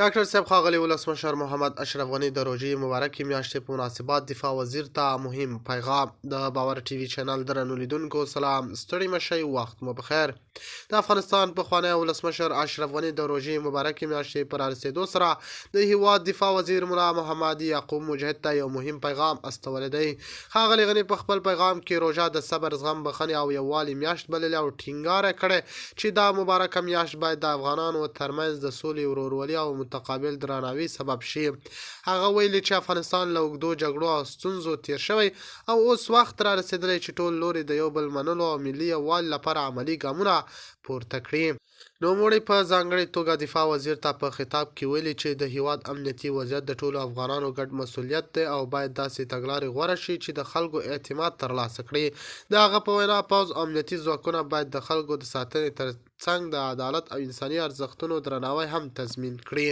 ډاکټر صاحب ښاغلی ولسمشر محمد اشرف غني د روژې مبارکې میاشتې په مناسبت دفاع وزیر ته مهم پیغام. د باور ټي وي چینل درنو لیدونکو سلام، ستړي مشئ، وخت مو بخیر. د افغانستان پخوانی ولسمشر اشرف غني د روژې مبارکې میاشتې په رارسېدو سره د هیواد دفاع وزیر ملا محمد یعقوب مجاهد ته یو مهم پیغام استولی دی. ښاغلی غني په خپل پیغام کې روژه د صبر، زغم، بښنې او یووالي میاشت بللې او ټینګار کړی چې دا مبارکه میاشت باید د افغانانو ترمنځ د سولې، ورورولۍ او متقابل درناوي سبب شي. هغه ویلي چې افغانستان له اوږدو جګړو او ستونزو تیر شوی او اوس وخت را رسېدلی چې ټول لوري د یو بل منلو او ملي یووالي لپاره عملي ګامونه پورته کړي. نوموړي په ځانګړې توګه دفاع وزیر ته په خطاب کې ویلي چې د هیواد امنیتي وضعیت د ټولو افغانانو ګډ مسؤلیت دی او باید داسې تګلارې غوره شي چې د خلکو اعتماد ترلاسه کړي. د هغه په وینا پوځ او امنیتي ځواکونه باید د خلکو د ساتنې ترڅنګ د عدالت او انساني ارزښتونو درناوی هم تضمین کړي.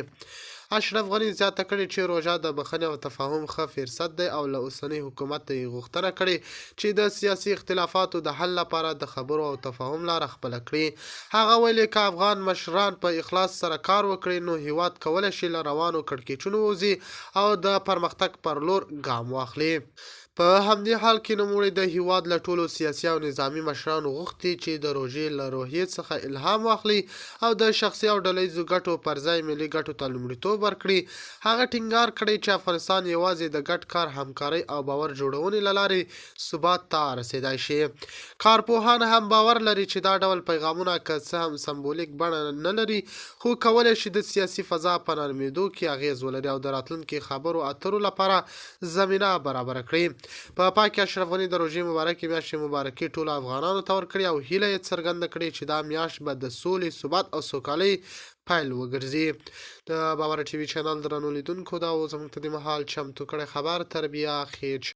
اشرف غني زیاته کړې چې روژه د بښنې او تفاهم ښه فرصت دی او له اوسني حکومت یې غوښتنه کړې چې د سیاسي اختلافاتو د حل لپاره د خبرو او تفاهم لاره خپله کړي. هغه ویلي که افغان مشران په اخلاص سره کار وکړي نو هیواد کولی شي له روانو کړکېچونو ووځي او د پرمختګ پر لور ګام واخلي. په همدې حال کې نوموړي د هیواد له ټولو سیاسي او نظامي مشرانو غوښتي چې د روژې له روحیې څخه الهام واخلي او د شخصي او ډلهییزو ګټو پر ځای ملي ګټو ته لومړیتوب ورکړي. هغه ټینګار کړی چې افغانستان یوازې د ګډ کار، همکارۍ او باور جوړونې له لارې ثبات ته رسېدای شي. کارپوهان هم باور لري چې دا ډول پیغامونه که څه هم سمبولیک بڼه نه لري خو کولی شي د سیاسي فضا په نرمېدو کې اغیز ولري او د راتلونکي خبرو اترو لپاره زمینه برابره کړي. په پای کې اشرف غني د روژې مبارکې میاشتې مبارکي ټولو افغانانو ته ورکړي او هیله یې څرګنده کړې چې دا میاشت به د سولې، ثبات او سوکالۍ پیل وګرځي. د باور ټي وي چینل درنو لیدونکو دا و زموږ ته د مهال چمتو کړی خبر. تربیه خیر.